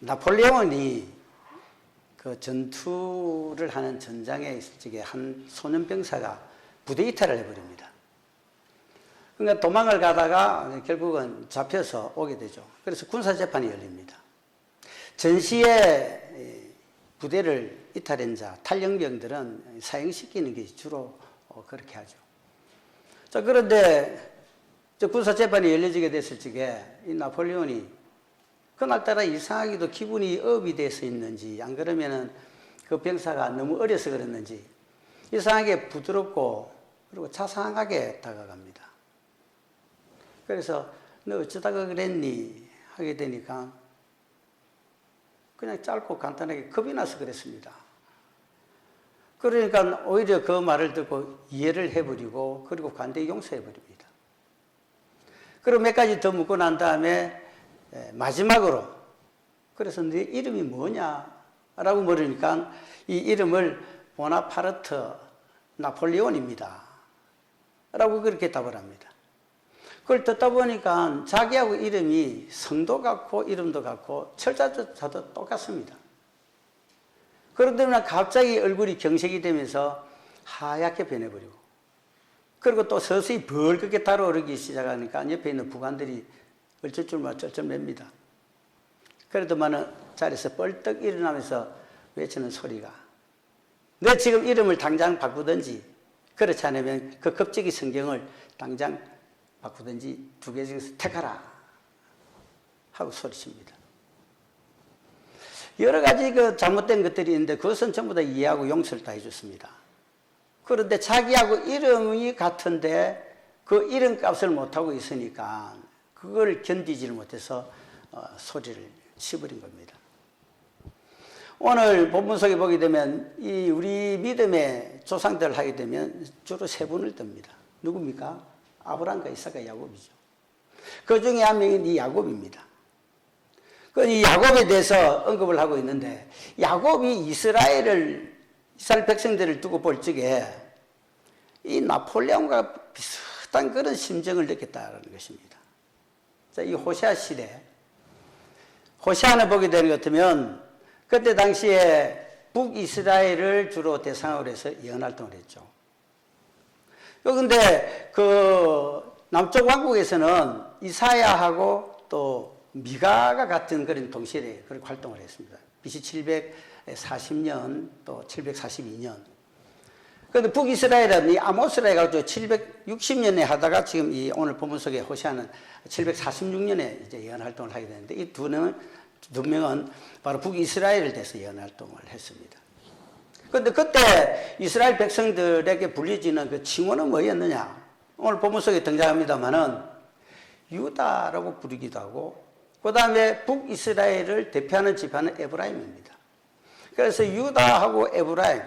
나폴레옹이 그 전투를 하는 전장에 있을 적에 한 소년병사가 부대 이탈을 해버립니다. 그러니까 도망을 가다가 결국은 잡혀서 오게 되죠. 그래서 군사재판이 열립니다. 전시에 부대를 이탈한 자, 탈영병들은 사형시키는 게 주로 그렇게 하죠. 자, 그런데 군사재판이 열려지게 됐을 적에 이 나폴레옹이 그날따라 이상하게도 기분이 업이 돼서 있는지, 안 그러면은 그 병사가 너무 어려서 그랬는지 이상하게 부드럽고 그리고 자상하게 다가갑니다. 그래서 너 어쩌다가 그랬니? 하게 되니까 그냥 짧고 간단하게 겁이 나서 그랬습니다. 그러니까 오히려 그 말을 듣고 이해를 해버리고 그리고 관대히 용서해버립니다. 그리고 몇 가지 더 묻고 난 다음에 마지막으로 그래서 네 이름이 뭐냐? 라고 물으니까 이 이름을 보나파르트 나폴레온입니다. 라고 그렇게 답을 합니다. 그걸 듣다 보니까 자기하고 이름이 성도 같고 이름도 같고 철자조차도 똑같습니다. 그러다 보니 갑자기 얼굴이 경색이 되면서 하얗게 변해버리고 그리고 또 서서히 벌겋게 달아오르기 시작하니까 옆에 있는 부관들이 어쩔 줄 몰라 쩔쩔맵니다. 그래도만은 자리에서 벌떡 일어나면서 외치는 소리가 너 지금 이름을 당장 바꾸든지 그렇지 않으면 그 겁쟁이 성경을 당장 바꾸든지 두 개 중에서 택하라 하고 소리칩니다. 여러 가지 그 잘못된 것들이 있는데 그것은 전부 다 이해하고 용서를 다 해줬습니다. 그런데 자기하고 이름이 같은데 그 이름값을 못하고 있으니까 그걸 견디지를 못해서 소리를 치버린 겁니다. 오늘 본문 속에 보게 되면 이 우리 믿음의 조상들 하게 되면 주로 세 분을 듭니다. 누굽니까? 아브라함과 이삭과 야곱이죠. 그 중에 한 명이 이 야곱입니다. 이 야곱에 대해서 언급을 하고 있는데 야곱이 이스라엘 백성들을 두고 볼 적에 이 나폴레옹과 비슷한 그런 심정을 느꼈다는 것입니다. 자, 이 호세아 시대 호세아는 보게 되는 것 같으면 그때 당시에 북이스라엘을 주로 대상으로 해서 예언 활동을 했죠. 그런데 그 남쪽 왕국에서는 이사야하고 또 미가가 같은 그런 동시에 그렇게 활동을 했습니다. BC 740년 또 742년. 그런데 북이스라엘은 이 아모스라 해가지고 760년에 하다가 지금 이 오늘 본문 속에 호세아는 746년에 이제 예언 활동을 하게 되는데 이 두 명은 바로 북이스라엘을 대해서 예언 활동을 했습니다. 그런데 그때 이스라엘 백성들에게 불리지는 그 칭호는 뭐였느냐? 오늘 본문 속에 등장합니다만은 유다라고 부르기도 하고 그 다음에 북이스라엘을 대표하는 지파는 에브라임입니다. 그래서 유다하고 에브라임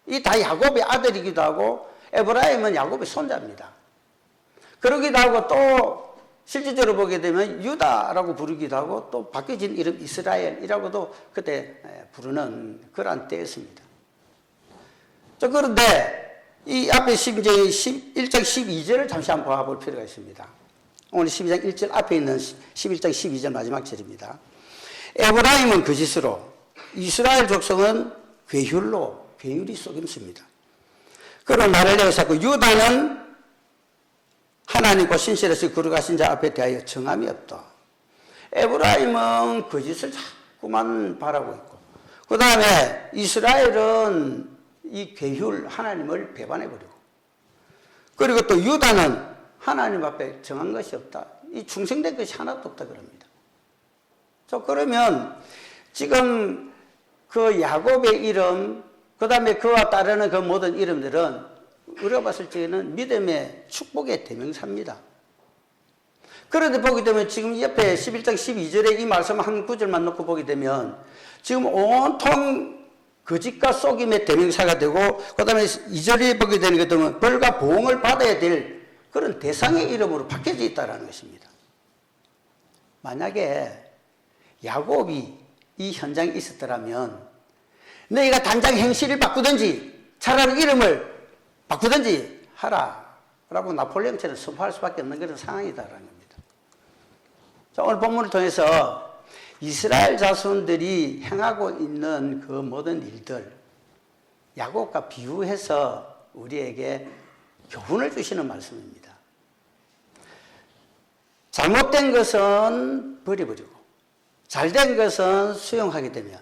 이 다 야곱의 아들이기도 하고 에브라임은 야곱의 손자입니다. 그러기도 하고 또 실질적으로 보게 되면 유다라고 부르기도 하고 또 바뀌어진 이름 이스라엘이라고도 그때 부르는 그러한 때였습니다. 그런데 이 앞에 1장 12절을 잠시 한번 봐볼 필요가 있습니다. 오늘 12장 1절 앞에 있는 11장 12절 마지막 절입니다. 에브라임은 거짓으로 이스라엘 족속은 괴율이 속임수입니다. 그런 말을 내서 유다는 하나님과 신실해서 거룩하신 자 앞에 대하여 정함이 없다. 에브라임은 거짓을 자꾸만 바라고 있고 그 다음에 이스라엘은 이 괴율 하나님을 배반해버리고 그리고 또 유다는 하나님 앞에 정한 것이 없다. 이 충성된 것이 하나도 없다 그럽니다. 그러면 지금 그 야곱의 이름 그 다음에 그와 따르는 그 모든 이름들은 우리가 봤을 때는 믿음의 축복의 대명사입니다. 그런데 보게 되면 지금 옆에 11장 12절에 이 말씀 한 구절만 놓고 보게 되면 지금 온통 거짓과 속임의 대명사가 되고 그 다음에 2절에 보게 되는 것들은 벌과 보응을 받아야 될 그런 대상의 이름으로 바뀌어져 있다는 것입니다. 만약에 야곱이 이 현장에 있었더라면 너희가 당장 행실을 바꾸든지 차라리 이름을 바꾸든지 하라 라고 나폴레옹처럼 선포할 수밖에 없는 그런 상황이다라는 겁니다. 자, 오늘 본문을 통해서 이스라엘 자손들이 행하고 있는 그 모든 일들, 야곱과 비유해서 우리에게 교훈을 주시는 말씀입니다. 잘못된 것은 버려버리고 잘된 것은 수용하게 되면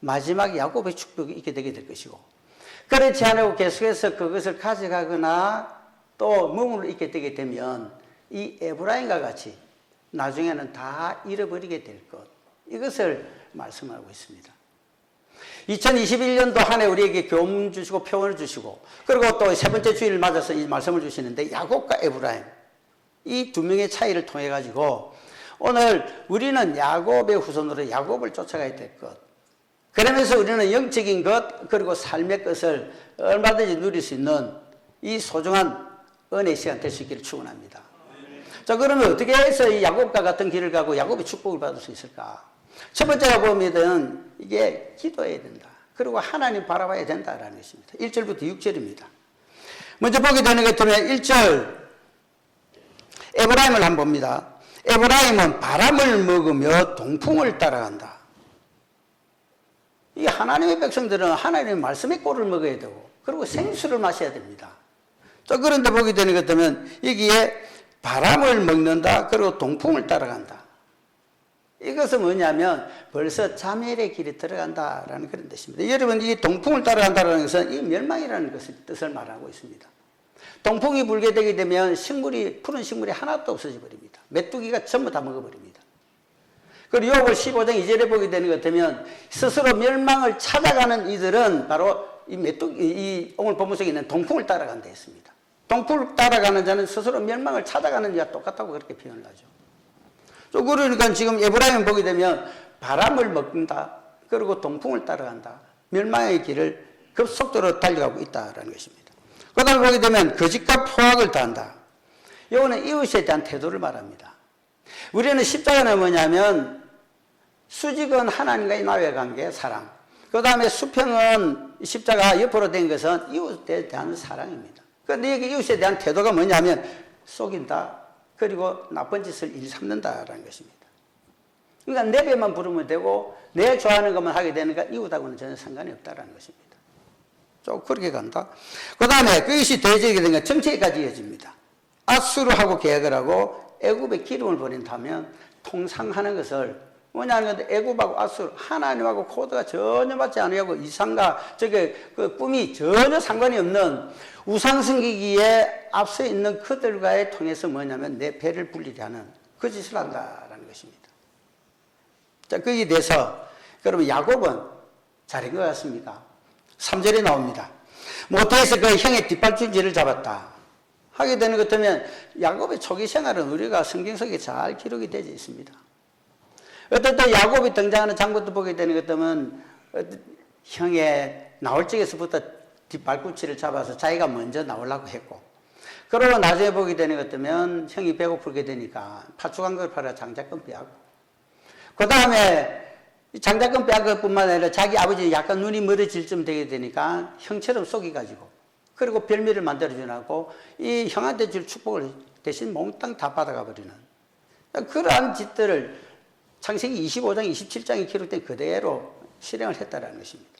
마지막 야곱의 축복이 있게 되게 될 것이고, 그렇지 않고 계속해서 그것을 가져가거나 또 머물러 있게 되게 되면 이 에브라임과 같이 나중에는 다 잃어버리게 될 것, 이것을 말씀하고 있습니다. 2021년도 한 해 우리에게 교훈 주시고 표현을 주시고, 그리고 또 세 번째 주일을 맞아서 이 말씀을 주시는데, 야곱과 에브라임 이 두 명의 차이를 통해 가지고 오늘 우리는 야곱의 후손으로 야곱을 쫓아가야 될 것, 그러면서 우리는 영적인 것 그리고 삶의 것을 얼마든지 누릴 수 있는 이 소중한 은혜의 시간 될 수 있기를 축원합니다. 자, 그러면 어떻게 해서 이 야곱과 같은 길을 가고 야곱의 축복을 받을 수 있을까? 첫 번째가 보면 이게 기도해야 된다. 그리고 하나님 바라봐야 된다라는 것입니다. 1절부터 6절입니다. 먼저 보게 되는 것 같으면 1절 에브라임을 한번 봅니다. 에브라임은 바람을 먹으며 동풍을 따라간다. 이 하나님의 백성들은 하나님의 말씀의 꼴을 먹어야 되고, 그리고 생수를 마셔야 됩니다. 자, 그런데 보게 되는 것 같으면 여기에 바람을 먹는다, 그리고 동풍을 따라간다. 이것은 뭐냐면 벌써 자멸의 길에 들어간다라는 그런 뜻입니다. 여러분, 이 동풍을 따라간다는 것은 이 멸망이라는 뜻을 말하고 있습니다. 동풍이 불게 되게 되면 식물이, 푸른 식물이 하나도 없어져 버립니다. 메뚜기가 전부 다 먹어버립니다. 그리고 욥을 15장 2절에 보게 되는 것 같으면 스스로 멸망을 찾아가는 이들은 바로 이 메뚜기, 이 오늘 본문 속에 있는 동풍을 따라간다 했습니다. 동풍을 따라가는 자는 스스로 멸망을 찾아가는 자와 똑같다고 그렇게 표현을 하죠. 그러니까 지금 에브라임 보게 되면 바람을 먹는다, 그리고 동풍을 따라간다, 멸망의 길을 급속도로 달려가고 있다는 것입니다. 그 다음에 보게 되면 거짓과 포악을 다한다. 이거는 이웃에 대한 태도를 말합니다. 우리는 십자가는 뭐냐면 수직은 하나님과의 나의 관계, 사랑. 그 다음에 수평은 십자가 옆으로 된 것은 이웃에 대한 사랑입니다. 그런데 여기 이웃에 대한 태도가 뭐냐면 속인다, 그리고 나쁜 짓을 일삼는다라는 것입니다. 그러니까 내 배만 부르면 되고 내 좋아하는 것만 하게 되니까 이웃하고는 전혀 상관이 없다라는 것입니다. 좀 그렇게 간다. 그 다음에 그것이 더해지게 되니까 정체까지 이어집니다. 아수르하고 계약을 하고 애굽에 기름을 버린다면 통상하는 것을 뭐냐면 애굽하고 아수르, 하나님하고 코드가 전혀 맞지 않으려고 이상과 그 꿈이 전혀 상관이 없는 우상 섬기기에 앞서 있는 그들과의 통해서 뭐냐면 내 배를 불리게 하는 그 짓을 한다라는 것입니다. 자, 거기에 대해서 그러면 야곱은 잘한 것 같습니까? 3절에 나옵니다. 모태에서 그 형의 뒷발줄지를 잡았다 하게 되는 것 같으면 야곱의 초기 생활은 우리가 성경 속에 잘 기록이 되어 있습니다. 어떤 또 야곱이 등장하는 장부도 보게 되는 것 같으면 형의 나올 적에서부터 뒷발꿈치를 잡아서 자기가 먼저 나오려고 했고, 그러고 나중에 보게 되는 것 같으면 형이 배고프게 되니까 파죽한 걸 팔아 장작금 빼앗고, 그 다음에 장작금 빼앗은 것뿐만 아니라 자기 아버지 약간 눈이 멀어질 쯤 되게 되니까 형처럼 속여가지고, 그리고 별미를 만들어주고 이 형한테 줄 축복을 대신 몽땅 다 받아가 버리는 그러한 짓들을 창세기 25장 27장에 기록된 그대로 실행을 했다는 것입니다.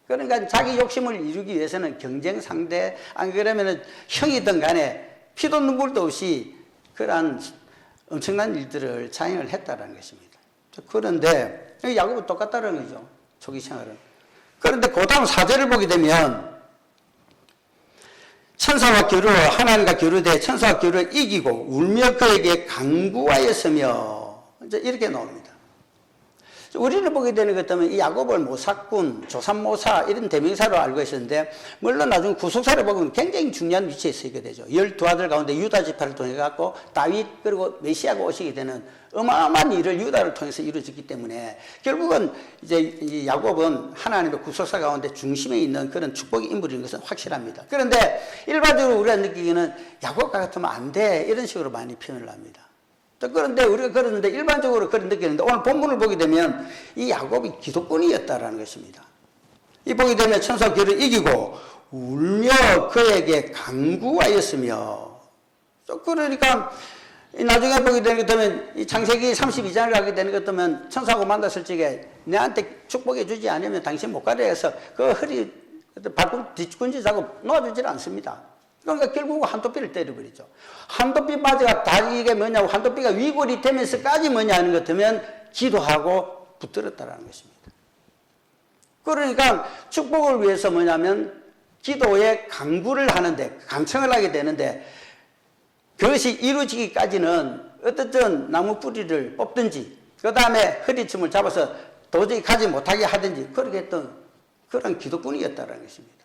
그러니까 자기 욕심을 이루기 위해서는 경쟁 상대, 안 그러면 형이든 간에 피도 눈물도 없이 그러한 엄청난 일들을 자행을 했다는 것입니다. 그런데 야곱은 똑같다는 거죠. 초기 생활은. 그런데 그 다음 4절을 보게 되면 천사와 겨루, 하나님과 겨루되 천사와 겨루를 이기고 울며 그에게 강구하였으며, 이제 이렇게 나옵니다. 우리를 보게 되는 것 때문에 이 야곱을 모사꾼, 조산모사 이런 대명사로 알고 있었는데, 물론 나중에 구속사를 보면 굉장히 중요한 위치에 서게 되죠. 12아들 가운데 유다 지파를 통해 갖고 다윗 그리고 메시아가 오시게 되는 어마어마한 일을 유다를 통해서 이루어졌기 때문에 결국은 이제 이 야곱은 하나님의 구속사 가운데 중심에 있는 그런 축복의 인물인 것은 확실합니다. 그런데 일반적으로 우리가 느끼기에는 야곱과 같으면 안 돼, 이런 식으로 많이 표현을 합니다. 그런데 우리가 그러는데 일반적으로 그런 느끼는데, 오늘 본문을 보게 되면 이 야곱이 기독군이었다라는 것입니다. 이 보게 되면 천사 겨를 이기고 울며 그에게 강구하였으며, 그러니까 나중에 보게 되는 것 같으면 이 창세기 32장을 가게 되는 것 같으면 천사하고 만났을 적에 내한테 축복해 주지 않으면 당신 못 가려 해서 그 허리 뒤꿈치 잡고 놓아주질 않습니다. 그러니까 결국 한도피를 때려버리죠. 한도피 맞아가 다 이게 뭐냐고 한도피가 위골이 되면서까지 뭐냐 하는 것 같으면 기도하고 붙들었다라는 것입니다. 그러니까 축복을 위해서 뭐냐면 기도에 강구를 하는데 강청을 하게 되는데 그것이 이루어지기까지는 어떻든 나무 뿌리를 뽑든지 그 다음에 허리춤을 잡아서 도저히 가지 못하게 하든지 그렇게 했던 그런 기도꾼이었다는 것입니다.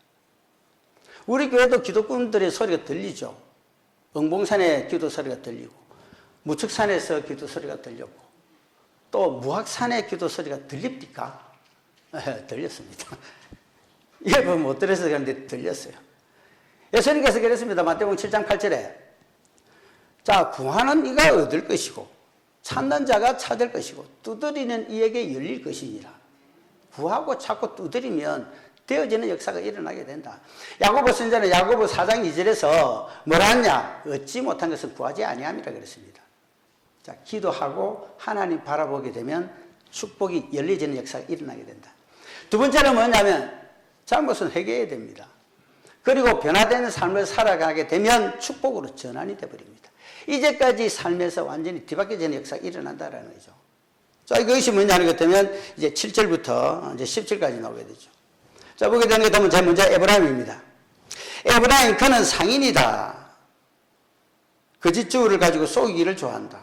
우리 교회도 기도꾼들의 소리가 들리죠. 응봉산의 기도 소리가 들리고 무측산에서 기도 소리가 들렸고 또 무학산의 기도 소리가 들립니까? 들렸습니다. 예배 못 들어서 그런데 들렸어요. 예수님께서 그랬습니다. 마태복음 7장 8절에 자, 구하는 이가 얻을 것이고 찾는 자가 찾을 것이고 두드리는 이에게 열릴 것이니라. 구하고 찾고 두드리면 되어지는 역사가 일어나게 된다. 야고보 선자는 야고보 4장 2절에서 뭐라 하냐? 얻지 못한 것은 구하지 아니함이라 그랬습니다. 자, 기도하고 하나님 바라보게 되면 축복이 열려지는 역사가 일어나게 된다. 두 번째는 뭐냐면 잘못은 회개해야 됩니다. 그리고 변화되는 삶을 살아가게 되면 축복으로 전환이 되어버립니다. 이제까지 삶에서 완전히 뒤바뀌어지는 역사가 일어난다라는 거죠. 자, 이것이 뭐냐는 것 같으면 이제 7절부터 이제 10절까지 나오게 되죠. 자, 보게 되는 것 같으면 제 문제 에브라임입니다. 에브라임 그는 상인이다. 거짓주를 가지고 속이기를 좋아한다.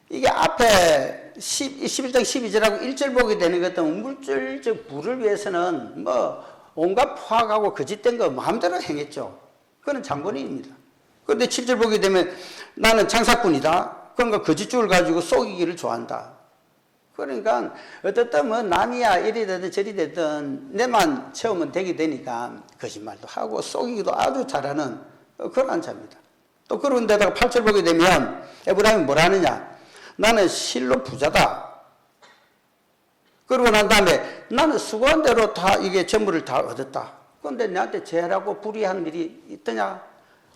이게 앞에 11장 12절하고 1절 보게 되는 것 같으면 물질적 부를 위해서는 뭐 온갖 포악하고 거짓된 거 마음대로 행했죠. 그는 장본인입니다. 그런데 7절 보게 되면 나는 장사꾼이다. 그러니까 거짓주를 가지고 속이기를 좋아한다. 그러니까 어떻든 뭐 남이야 이리 되든 저리 되든 내만 채우면 되게 되니까 거짓말도 하고 속이기도 아주 잘하는 그런 자입니다. 또 그런 데다가 8절 보게 되면 에브라임이 뭐라 하느냐. 나는 실로 부자다. 그러고 난 다음에 나는 수고한 대로 다 이게 전부를 다 얻었다. 그런데 나한테 죄라고 불의한 일이 있더냐?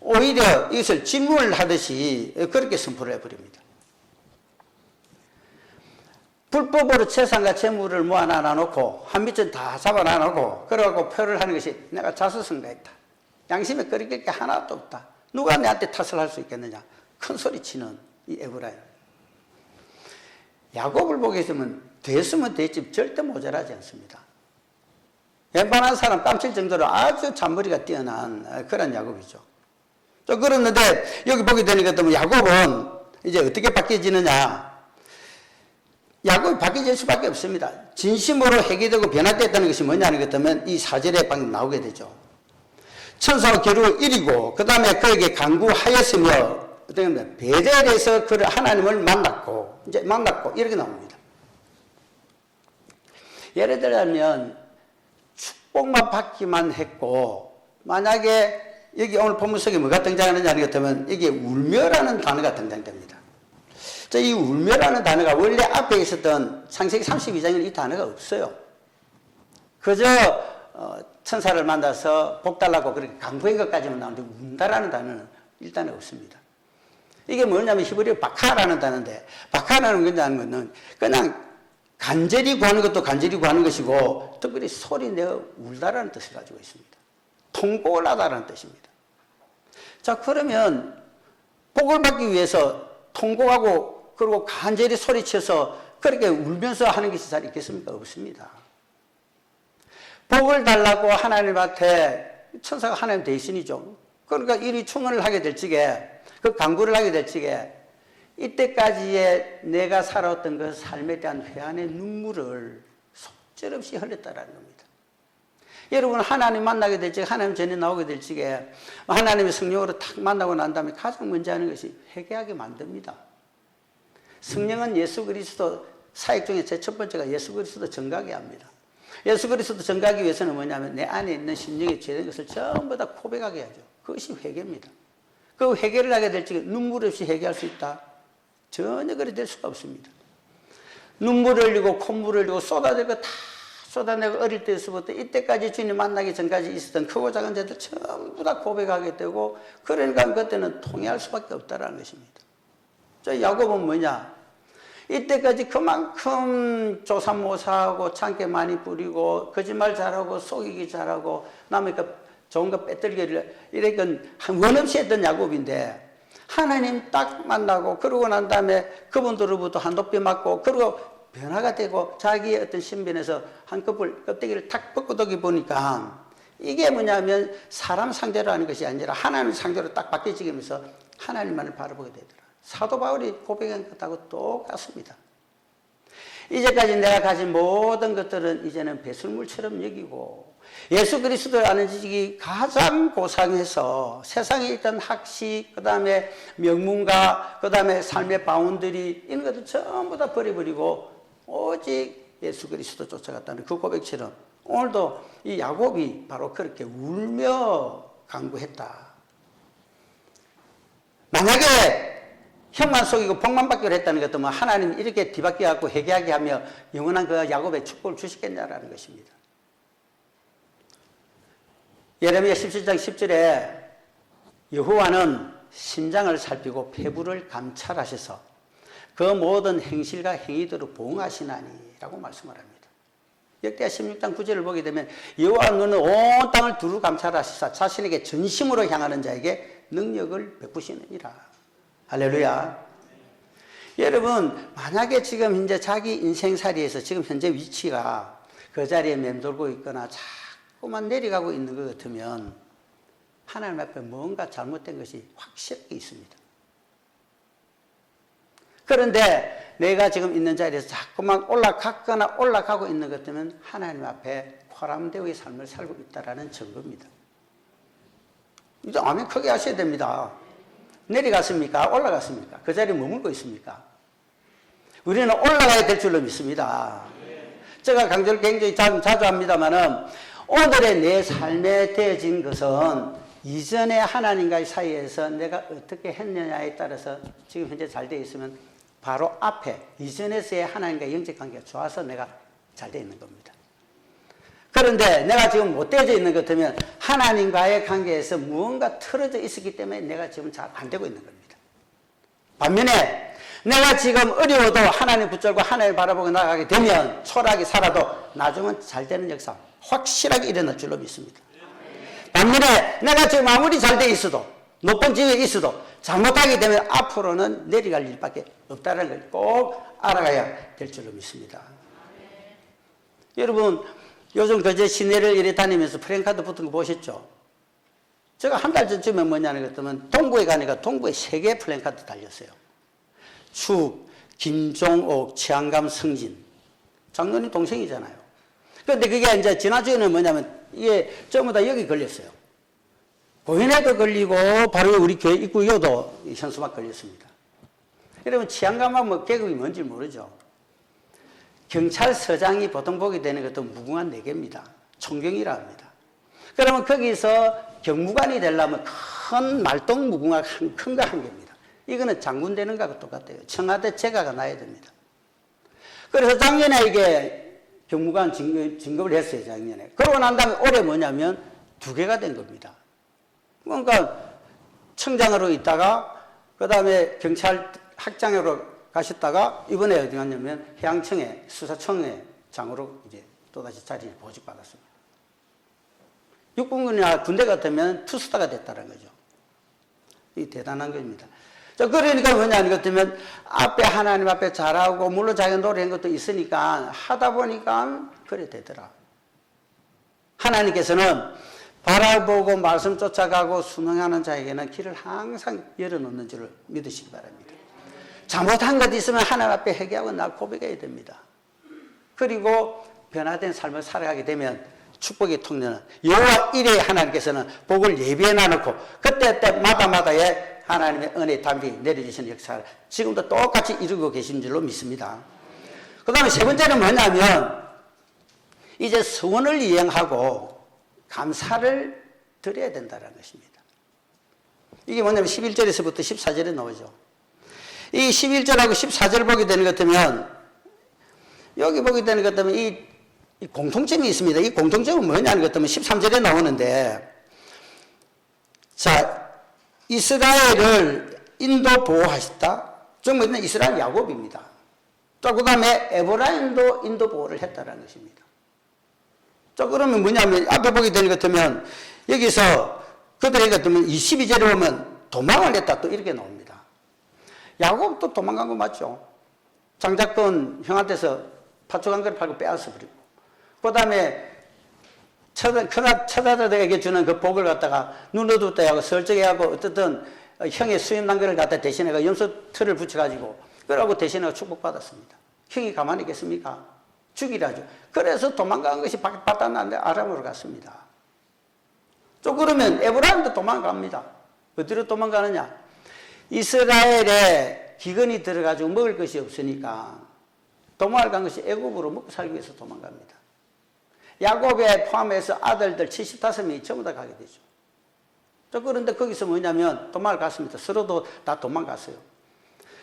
오히려 이것을 질문을 하듯이 그렇게 선포를 해버립니다. 불법으로 재산과 재물을 모아놔 놓고 한 밑을 다 잡아놔 놓고 그러고 표를 하는 것이 내가 자수성가했다. 양심에 끓일 게 하나도 없다. 누가 내한테 탓을 할 수 있겠느냐. 큰 소리 치는 이 에브라임. 야곱을 보게 되면 됐으면 됐지 절대 모자라지 않습니다. 웬만한 사람 깜칠 정도로 아주 잔머리가 뛰어난 그런 야곱이죠. 또 그랬는데 여기 보게 되는 것 같으면 야곱은 이제 어떻게 바뀌어지느냐. 야곱이 바뀌어질 수밖에 없습니다. 진심으로 회개되고 변화됐다는 것이 뭐냐는 것 같으면 이 4절에 방금 나오게 되죠. 천사와 겨루를 이리고 그 다음에 그에게 간구하였으며 베델에서 그를 하나님을 만났고 이제 만났고 이렇게 나옵니다. 예를 들면 축복만 받기만 했고 만약에 여기 오늘 본문 속에 뭐가 등장하느냐는 것 같으면 이게 울며라는 단어가 등장됩니다. 자, 이 울며라는 단어가 원래 앞에 있었던 창세기 32장에는 이 단어가 없어요. 그저 천사를 만나서 복 달라고 그렇게 강구한 것까지만 나오는데 운다라는 단어는 일단 없습니다. 이게 뭐냐면 히브리어 바카라는 단어인데 바카라는 거는 그냥 간절히 구하는 것도 간절히 구하는 것이고 특별히 소리내어 울다라는 뜻을 가지고 있습니다. 통곡을 하다라는 뜻입니다. 자, 그러면 복을 받기 위해서 통곡하고 그리고 간절히 소리쳐서 그렇게 울면서 하는 것이 잘 있겠습니까? 없습니다. 복을 달라고 하나님한테 천사가 하나님 대신이죠. 그러니까 이리 충원을 하게 될 적에 그 강구를 하게 될 적에 이때까지의 내가 살아왔던 그 삶에 대한 회한의 눈물을 속절없이 흘렸다라는 겁니다. 여러분 하나님 만나게 될 적에 하나님 전에 나오게 될 적에 하나님의 성령으로 탁 만나고 난 다음에 가장 먼저 하는 것이 회개하게 만듭니다. 성령은 예수 그리스도 사역 중에 제 첫 번째가 예수 그리스도 정가게 합니다. 예수 그리스도 정가하기 위해서는 뭐냐면 내 안에 있는 심령에 죄된 것을 전부 다 고백하게 하죠. 그것이 회개입니다. 그 회개를 하게 될 적에 눈물 없이 회개할 수 있다? 전혀 그리 될 수가 없습니다. 눈물을 흘리고 콧물을 흘리고 쏟아질 거 다 쏟아내고 어릴 때서부터 이때까지 주님 만나기 전까지 있었던 크고 작은 죄들 전부 다 고백하게 되고, 그러니까 그때는 통회할 수밖에 없다라는 것입니다. 저 야곱은 뭐냐? 이때까지 그만큼 조삼모사하고 참깨 많이 뿌리고 거짓말 잘하고 속이기 잘하고 남의 좋은 거 빼들기를 이렇게 원 없이 했던 야곱인데, 하나님 딱 만나고 그러고 난 다음에 그분들로부터 한도비 맞고 그러고 변화가 되고 자기의 어떤 신변에서 한꺼풀 껍데기를 탁 벗고더기 보니까 이게 뭐냐면 사람 상대로 하는 것이 아니라 하나님 상대로 딱 바뀌어지면서 하나님만을 바라보게 되더라. 사도 바울이 고백한 것하고 똑같습니다. 이제까지 내가 가진 모든 것들은 이제는 배설물처럼 여기고, 예수 그리스도를 아는 지식이 가장 고상해서 세상에 있던 학식, 그 다음에 명문가, 그 다음에 삶의 바운더리 이런 것들 전부 다 버려버리고 오직 예수 그리스도 쫓아갔다는 그 고백처럼 오늘도 이 야곱이 바로 그렇게 울며 간구했다. 만약에 형만 속이고 복만 받기로 했다는 것도 뭐 하나님 이렇게 뒤바뀌어갖고 회개하게 하며 영원한 그 야곱의 축복을 주시겠냐라는 것입니다. 예레미야 17장 10절에 여호와는 심장을 살피고 폐부를 감찰하셔서 그 모든 행실과 행위대로 보응하시나니 라고 말씀을 합니다. 역대하 16장 9절을 보게 되면 여호와 너는 온 땅을 두루 감찰하시사 자신에게 전심으로 향하는 자에게 능력을 베푸시느니라. 할렐루야. 여러분, 만약에 지금 현재 자기 인생살이에서 지금 현재 위치가 그 자리에 맴돌고 있거나 자꾸만 내려가고 있는 것 같으면 하나님 앞에 뭔가 잘못된 것이 확실하게 있습니다. 그런데 내가 지금 있는 자리에서 자꾸만 올라갔거나 올라가고 있는 것 같으면 하나님 앞에 포람되어의 삶을 살고 있다는 증거입니다. 이제 아멘 크게 하셔야 됩니다. 내려갔습니까? 올라갔습니까? 그 자리에 머물고 있습니까? 우리는 올라가야 될 줄로 믿습니다. 제가 강조를 굉장히 자주 합니다만은 오늘의 내 삶에 되어진 것은 이전에 하나님과의 사이에서 내가 어떻게 했느냐에 따라서 지금 현재 잘 되어 있으면 바로 앞에 이전에서의 하나님과의 영적 관계가 좋아서 내가 잘 되어 있는 겁니다. 그런데 내가 지금 못 되어져 있는 것 같으면 하나님과의 관계에서 무언가 틀어져 있었기 때문에 내가 지금 잘 안 되고 있는 겁니다. 반면에 내가 지금 어려워도 하나님 붙잡고 하나님을 바라보고 나가게 되면 초라하게 살아도 나중은 잘 되는 역사 확실하게 일어날 줄로 믿습니다. 반면에 내가 지금 아무리 잘 돼 있어도 높은 지위에 있어도 잘못하게 되면 앞으로는 내려갈 일밖에 없다는 걸 꼭 알아가야 될 줄로 믿습니다. 여러분, 요즘 그제 시내를 이래 다니면서 프랜카드 붙은 거 보셨죠? 제가 한 달 전쯤에 뭐냐는 것 같으면 동부에 가니까 동부에 3개 플랜카드 달렸어요. 축, 김종옥, 최한감, 승진. 장로님 동생이잖아요. 그런데 그게 이제 지난주에는 뭐냐면 이게 전부 다 여기 걸렸어요. 보현에도 걸리고 바로 우리 교회 입구요도 현수막 걸렸습니다. 여러분, 최한감은 뭐 계급이 뭔지 모르죠. 경찰서장이 보통 보게 되는 것도 무궁한 4개입니다. 총경이라 합니다. 그러면 거기서 경무관이 되려면 큰 말똥 무궁화 큰 거 1개입니다. 이거는 장군 되는 거하고 똑같아요. 청와대 제가가 나야 됩니다. 그래서 작년에 이게 경무관 진급을 했어요, 작년에. 그러고 난 다음에 올해 뭐냐면 2개가 된 겁니다. 그러니까 청장으로 있다가 그 다음에 경찰 학장으로 가셨다가 이번에 어디 갔냐면 해양청에 수사청에 장으로 이제 또다시 자리를 보직받았습니다. 육군이나 군대 같으면 투스타가 됐다는 거죠. 이 대단한 겁니다. 자, 그러니까 뭐냐 같으면 앞에 하나님 앞에 잘하고 물론 자기가 노래한 것도 있으니까 하다 보니까 그래 되더라. 하나님께서는 바라보고 말씀 쫓아가고 순응하는 자에게는 길을 항상 열어놓는 줄을 믿으시기 바랍니다. 잘못한 것 있으면 하나님 앞에 회개하고 나 고백해야 됩니다. 그리고 변화된 삶을 살아가게 되면 축복의 통로는 여호와 이레 하나님께서는 복을 예비해 놔놓고 그때마다에 하나님의 은혜의 담비 내려주시는 역사를 지금도 똑같이 이루고 계신 줄로 믿습니다. 그 다음에 3번째는 뭐냐면 이제 서원을 이행하고 감사를 드려야 된다는 것입니다. 이게 뭐냐면 11절에서부터 14절에 나오죠. 이 11절하고 14절 보게 되는 것 같으면 여기 보게 되는 것 같으면 이 이 공통점이 있습니다. 이 공통점은 뭐냐는 것 때문에 13절에 나오는데, 자, 이스라엘을 인도 보호하셨다. 정말 이스라엘 야곱입니다. 또 그 다음에 에브라임도 인도 보호를 했다는 것입니다. 자, 그러면 뭐냐면 앞에 보게 되는 것 같으면 여기서 그들의 것 같으면 22절에 보면 도망을 했다 또 이렇게 나옵니다. 야곱도 도망간 거 맞죠? 장자권 형한테서 파초간 걸 팔고 빼앗아 버리고, 그 다음에 처자들에게 주는 그 복을 갖다가 눈어두 때하고 설적에 하고 어떻든 형의 수임난 거를 갖다 대신해가 염소틀을 붙여가지고 그러고 대신해가 축복받았습니다. 형이 가만히 있겠습니까? 죽이라죠. 그래서 도망간 것이 바다난데 아람으로 갔습니다. 또 그러면 에브라임도 도망갑니다. 어디로 도망가느냐? 이스라엘에 기근이 들어가지고 먹을 것이 없으니까 도망을 간 것이 애굽으로 먹고 살기 위해서 도망갑니다. 야곱에 포함해서 아들들 75명이 전부 다 가게 되죠. 또 그런데 거기서 뭐냐면 도망을 갔습니다. 서로도 다 도망갔어요.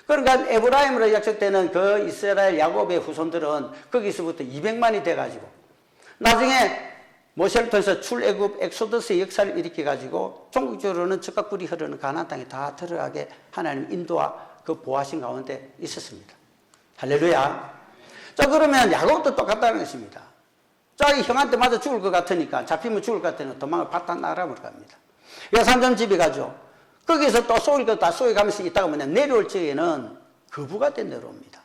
그러니까 에브라임으로 약속되는 그 이스라엘 야곱의 후손들은 거기서부터 200만이 돼가지고 나중에 모세를 통해서 출애굽 엑소더스의 역사를 일으켜가지고 종국적으로는 젖과 꿀이 흐르는 가나안 땅에 다 들어가게 하나님 인도와 그 보호하신 가운데 있었습니다. 할렐루야. 자, 그러면 야곱도 똑같다는 것입니다. 자, 이 형한테 맞아 죽을 것 같으니까, 잡히면 죽을 것 같으니까 도망을 바탄 아람으로 갑니다. 여산점 집에 가죠. 거기서 또 쏘일 거 다 쏘여가면서 있다가 뭐냐, 내려올 적에는 거부가 돼 내려옵니다.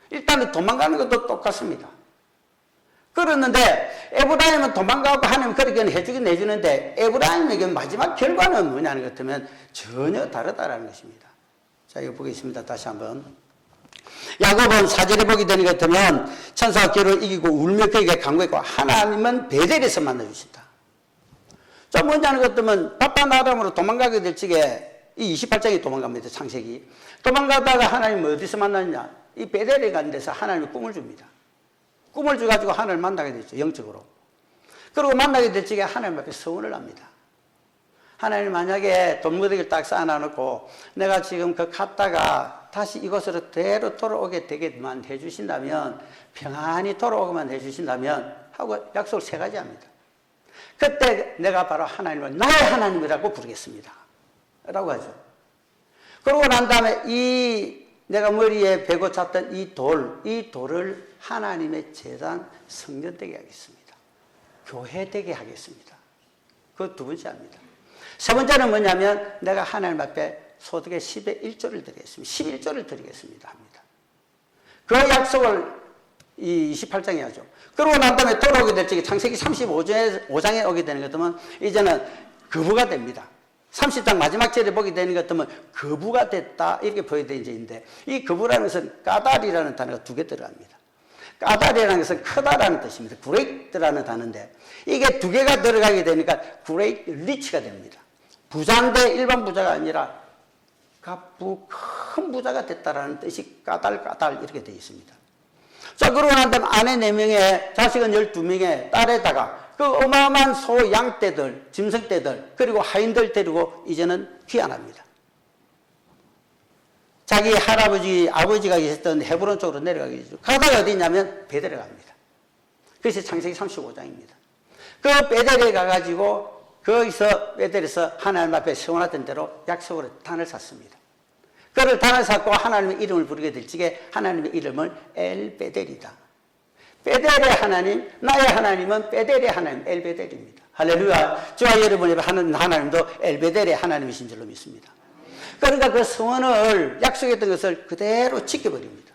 일단은 도망가는 것도 똑같습니다. 그랬는데 에브라임은 도망가고 하나님 그렇게 해주긴 해주는데 에브라임에게 마지막 결과는 뭐냐는 것 같으면 전혀 다르다라는 것입니다. 자, 이거 보겠습니다. 다시 한번. 야곱은 4절에 보게 되는 것 같으면 천사가 겨를 이기고 울며 그에게 간구했고 하나님은 베델에서 만나주신다. 자, 뭐냐는 것 같으면 바판 아람으로 도망가게 될 적에 이 28장에 도망갑니다. 창세기. 도망가다가 하나님 어디서 만났냐? 이 베델에 간 데서 하나님이 꿈을 줍니다. 꿈을 줘가지고 하나님을 만나게 되죠. 영적으로. 그리고 만나게 될 적에 하나님 앞에 서원을 합니다. 하나님 만약에 돌무더기를 딱 쌓아놓고 내가 지금 그 갔다가 다시 이곳으로 그대로 돌아오게 되게만 해주신다면, 평안히 돌아오게만 해주신다면 하고 약속을 3가지 합니다. 그때 내가 바로 하나님을 나의 하나님이라고 부르겠습니다 라고 하죠. 그러고 난 다음에 이 내가 머리에 베고 찼던 이 돌을 하나님의 제단 성전 되게 하겠습니다. 교회 되게 하겠습니다. 그 2번째 합니다. 3번째는 뭐냐면 내가 하나님 앞에 소득의 10의 1조를 드리겠습니다. 11조를 드리겠습니다 합니다. 그 약속을 이 28장에 하죠. 그러고 난 다음에 돌아오게 될 적에 창세기 35장에 오게 되는 것 같으면 이제는 거부가 됩니다. 30장 마지막 절에 보게 되는 것 같으면 거부가 됐다 이렇게 보여드리는데, 이 거부라는 것은 까달이라는 단어가 2개 들어갑니다. 까달이라는 것은 크다라는 뜻입니다. great라는 단어인데 이게 2개가 들어가게 되니까 great rich가 됩니다. 부자인데 일반 부자가 아니라 큰 부자가 됐다라는 뜻이 까달 이렇게 되어 있습니다. 자, 그러고 난 다음에 아내 4명에 자식은 12명에 딸에다가 그 어마어마한 소, 양떼들, 짐승떼들, 그리고 하인들 데리고 이제는 귀환합니다. 자기 할아버지, 아버지가 계셨던 헤브론 쪽으로 내려가게 되죠. 가다가 어디 있냐면 베델에 갑니다. 그것이 창세기 35장입니다. 그 베델에 가가지고 거기서 베델에서 하나님 앞에 세워놨던 대로 약속으로 단을 샀습니다. 그를 단을 샀고 하나님의 이름을 부르게 될 적에 하나님의 이름을 엘베델이다. 베델의 하나님, 나의 하나님은 베델의 하나님, 엘베델입니다. 할렐루야. 저와 여러분의 하나님도 엘베델의 하나님이신 줄로 믿습니다. 그러니까 그 성원을 약속했던 것을 그대로 지켜버립니다.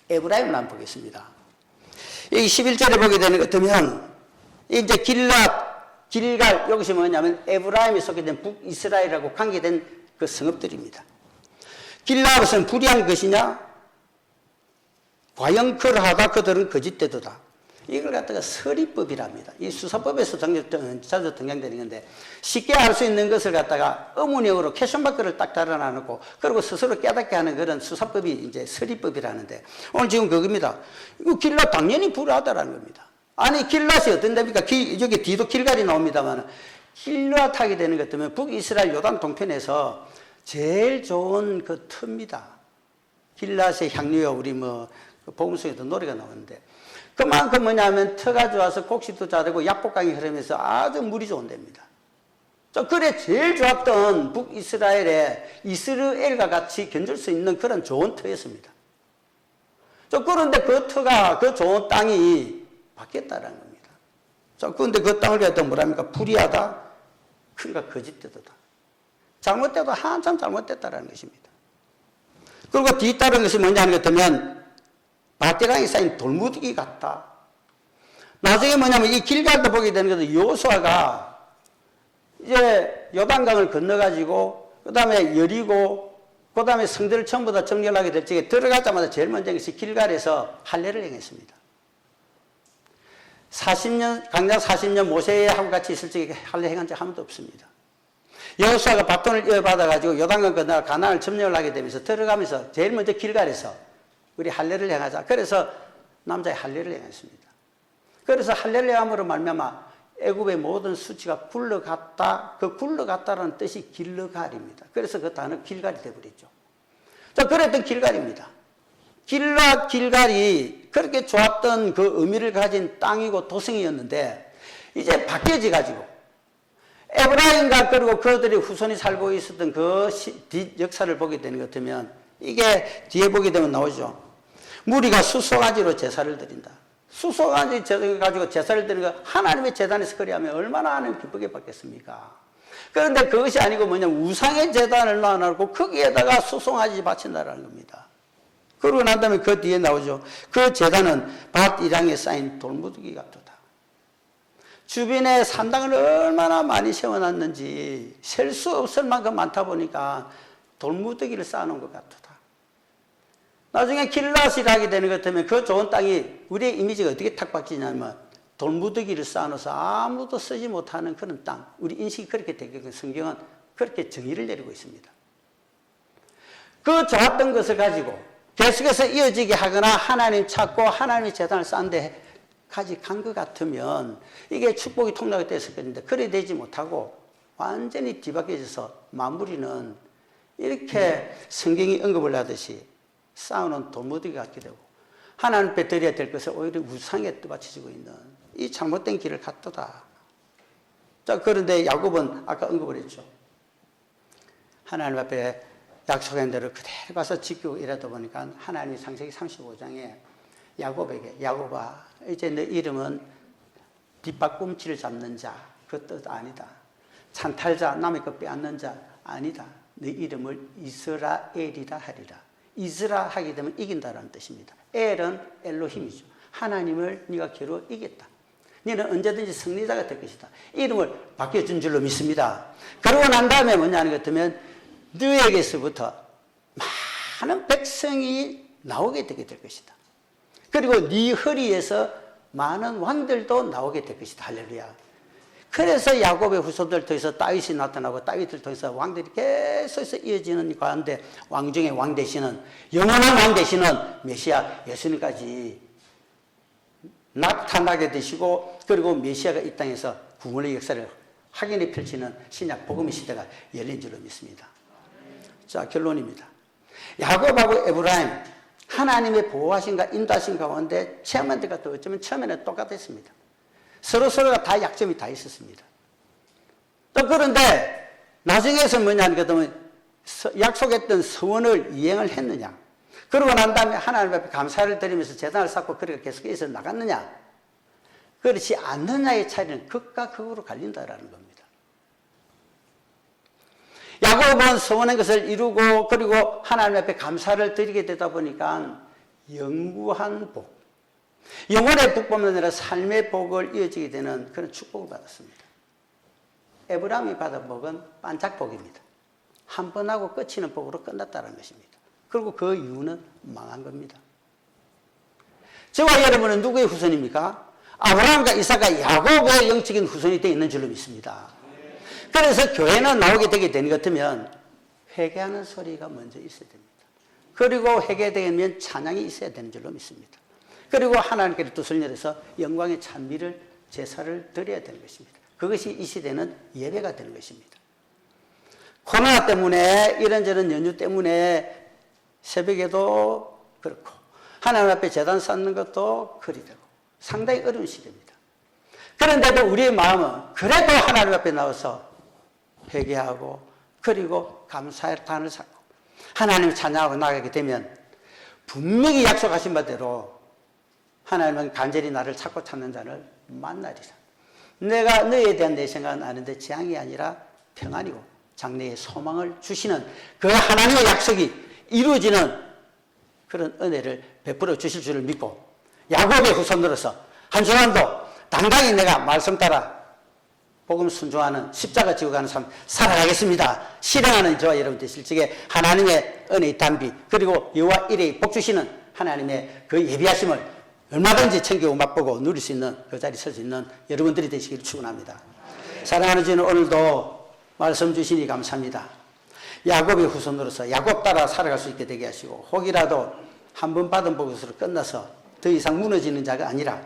에브라임을 한번 보겠습니다. 여기 11절에 보게 되는 것 같으면 이제 길갈, 여기서 뭐냐면 에브라임에 속해된 북이스라엘하고 관계된 그 성읍들입니다. 길갈은 불의한 것이냐? 과연 그러하다 그들은 거짓되도다. 이걸 갖다가 서리법이랍니다. 이 수사법에서 자주 등장되는 건데 쉽게 알 수 있는 것을 갖다가 어문형으로 퀘션마크를 딱 달아놔놓고 그리고 스스로 깨닫게 하는 그런 수사법이 이제 서리법이라는데 오늘 지금 그겁니다. 이거 길라 당연히 불의하다라는 겁니다. 아니 길라시 어떤 데입니까? 여기 뒤도 길갈이 나옵니다만 길라 타게 되는 것 때문에 북이스라엘 요단 동편에서 제일 좋은 그 터입니다. 길라시의 향료요, 우리 복음 속에도 노래가 나오는데 그만큼 뭐냐면 터가 좋아서 곡식도 잘 되고 약복강이 흐르면서 아주 물이 좋은 데입니다. 그래 제일 좋았던 북이스라엘의 이스라엘과 같이 견줄 수 있는 그런 좋은 터였습니다. 그런데 그 터가 그 좋은 땅이 바뀌었다는 겁니다. 그런데 그 땅을 갖다 뭐랍니까? 불의하다? 그러니까 거짓되도다. 잘못돼도 한참 잘못됐다는 것입니다. 그리고 뒤따른 것이 뭐냐는 것 같으면 밭대랑에 쌓인 돌무더기 같다. 나중에 뭐냐면 이 길갈도 보게 되는 것은 여호수아가 이제 요단강을 건너가지고 그 다음에 여리고 그 다음에 성전을 전부 다 정렬하게 될 적에 들어가자마자 제일 먼저 것이 길갈에서 할례를 행했습니다. 40년 강장 40년 모세하고 같이 있을 적에 할례 행한 적 한 번도 없습니다. 여호수아가 바톤을 이어받아가지고 요단강 건너가 가나안을 점령을 하게 되면서 들어가면서 제일 먼저 길갈에서 우리 할례를 행하자. 그래서 남자의 할례를 행했습니다. 그래서 할례를 행함으로 말미암아 애굽의 모든 수치가 굴러갔다. 그 굴러갔다라는 뜻이 길르갈입니다. 그래서 그 단어 길갈이 되어버렸죠. 자, 그랬던 길갈입니다. 길갈이 그렇게 좋았던 그 의미를 가진 땅이고 도성이었는데 이제 바뀌어져 가지고 에브라임과 그리고 그들의 후손이 살고 있었던 그 뒷 역사를 보게 되는 것 같으면 이게 뒤에 보게 되면 나오죠. 무리가 수송아지로 제사를 드린다. 수송아지 가지고 제사를 드리는 거 하나님의 제단에서 그리하면 얼마나 하나님 기쁘게 받겠습니까? 그런데 그것이 아니고 뭐냐면 우상의 제단을 놔놓고 거기에다가 수송아지 바친다라는 겁니다. 그러고 난 다음에 그 뒤에 나오죠. 그 제단은 밭 이랑에 쌓인 돌무더기 같도다. 주변에 산당을 얼마나 많이 세워놨는지 셀 수 없을 만큼 많다 보니까 돌무더기를 쌓아놓은 것 같도다. 나중에 길랏이라 하게 되는 것 같으면 그 좋은 땅이 우리의 이미지가 어떻게 탁 바뀌냐면 돌무더기를 쌓아놓아서 아무도 쓰지 못하는 그런 땅. 우리 인식이 그렇게 되게 성경은 그렇게 정의를 내리고 있습니다. 그 좋았던 것을 가지고 계속해서 이어지게 하거나 하나님 찾고 하나님의 재단을 쌓는 데까지 간 것 같으면 이게 축복이 통로가 됐을 것인데 그래 되지 못하고 완전히 뒤바뀌어져서 마무리는 이렇게 성경이 언급을 하듯이 쌓아놓은 돌무더기 같게 되고 하나님 앞에 드려야 될 것을 오히려 우상에 떠받쳐지고 있는 이 잘못된 길을 갔도다. 자, 그런데 야곱은 아까 언급을 했죠. 하나님 앞에 약속한 대로 그대로 가서 지키고 이러다 보니까 하나님이 창세기 35장에 야곱에게 야곱아 이제 내 이름은 뒷바꿈치를 잡는 자 그 뜻 아니다. 찬탈자 남의 것 빼앗는 자 아니다. 내 이름을 이스라엘이라 하리라. 이스라 하게 되면 이긴다라는 뜻입니다. 엘은 엘로힘이죠. 하나님을 네가 겨루 이겼다. 너는 언제든지 승리자가 될 것이다. 이름을 바뀌어준 줄로 믿습니다. 그러고 난 다음에 뭐냐는 것 같으면 너에게서부터 많은 백성이 나오게 되게 될 것이다. 그리고 네 허리에서 많은 왕들도 나오게 될 것이다. 할렐루야. 그래서 야곱의 후손들 통해서 다윗이 나타나고 다윗을 통해서 왕들이 계속해서 이어지는 가운데 왕 중에 왕 되시는 영원한 왕 되시는 메시아 예수님까지 나타나게 되시고 그리고 메시아가 이 땅에서 구원의 역사를 확연히 펼치는 신약 복음의 시대가 열린 줄로 믿습니다. 자, 결론입니다. 야곱하고 에브라임 하나님의 보호하심과 인도하심 가운데 체험한 데가 또 어쩌면 처음에는 똑같았습니다. 서로가 다 약점이 다 있었습니다. 또 그런데 나중에서 뭐냐는 것은 약속했던 서원을 이행을 했느냐. 그러고 난 다음에 하나님 앞에 감사를 드리면서 제단을 쌓고 그렇게 계속해서 나갔느냐. 그렇지 않느냐의 차이는 극과 극으로 갈린다라는 겁니다. 야곱은 서원한 것을 이루고 그리고 하나님 앞에 감사를 드리게 되다 보니까 영구한 복, 영혼의 복뿐만 아니라 삶의 복을 이어지게 되는 그런 축복을 받았습니다. 에브라임이 받은 복은 반짝복입니다. 한 번 하고 끝이는 복으로 끝났다는 것입니다. 그리고 그 이유는 망한 겁니다. 저와 여러분은 누구의 후손입니까? 아브라함과 이삭과 야곱의 영적인 후손이 되어 있는 줄로 믿습니다. 그래서 교회는 나오게 되게 되는 것 같으면 회개하는 소리가 먼저 있어야 됩니다. 그리고 회개되면 찬양이 있어야 되는 줄로 믿습니다. 그리고 하나님께로 뜻을 내려서 영광의 찬미를 제사를 드려야 되는 것입니다. 그것이 이 시대는 예배가 되는 것입니다. 코로나 때문에 이런저런 연휴 때문에 새벽에도 그렇고 하나님 앞에 제단 쌓는 것도 그리 되고 상당히 어려운 시대입니다. 그런데도 우리의 마음은 그래도 하나님 앞에 나와서 회개하고 그리고 감사의 단을 쌓고 하나님을 찬양하고 나가게 되면 분명히 약속하신 바대로 하나님은 간절히 나를 찾고 찾는 자를 만나리라. 내가 너에 대한 내 생각은 아는데 재앙이 아니라 평안이고 장래의 소망을 주시는 그 하나님의 약속이 이루어지는 그런 은혜를 베풀어 주실 줄을 믿고 야곱의 후손으로서 한 주간도 당당히 내가 말씀 따라 복음 순종하는 십자가 지고 가는 삶 살아가겠습니다. 실행하는 저와 여러분 되실 적에 하나님의 은혜의 단비 그리고 여호와 이레의 복 주시는 하나님의 그 예비하심을 얼마든지 챙기고 맛보고 누릴 수 있는 그 자리에 설 수 있는 여러분들이 되시기를 축원합니다. 사랑하는 주님 오늘도 말씀 주시니 감사합니다. 야곱의 후손으로서 야곱 따라 살아갈 수 있게 되게 하시고 혹이라도 한 번 받은 복으로 끝나서 더 이상 무너지는 자가 아니라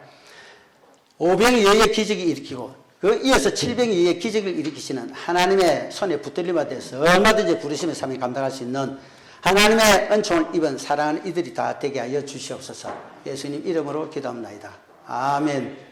오병이어의 기적이 일으키고 그 이어서 700여의 기적을 일으키시는 하나님의 손에 붙들림에 대해서 얼마든지 부르심의 삶을 감당할 수 있는 하나님의 은총을 입은 사랑하는 이들이 다 되게 하여 주시옵소서. 예수님 이름으로 기도합니다. 아멘.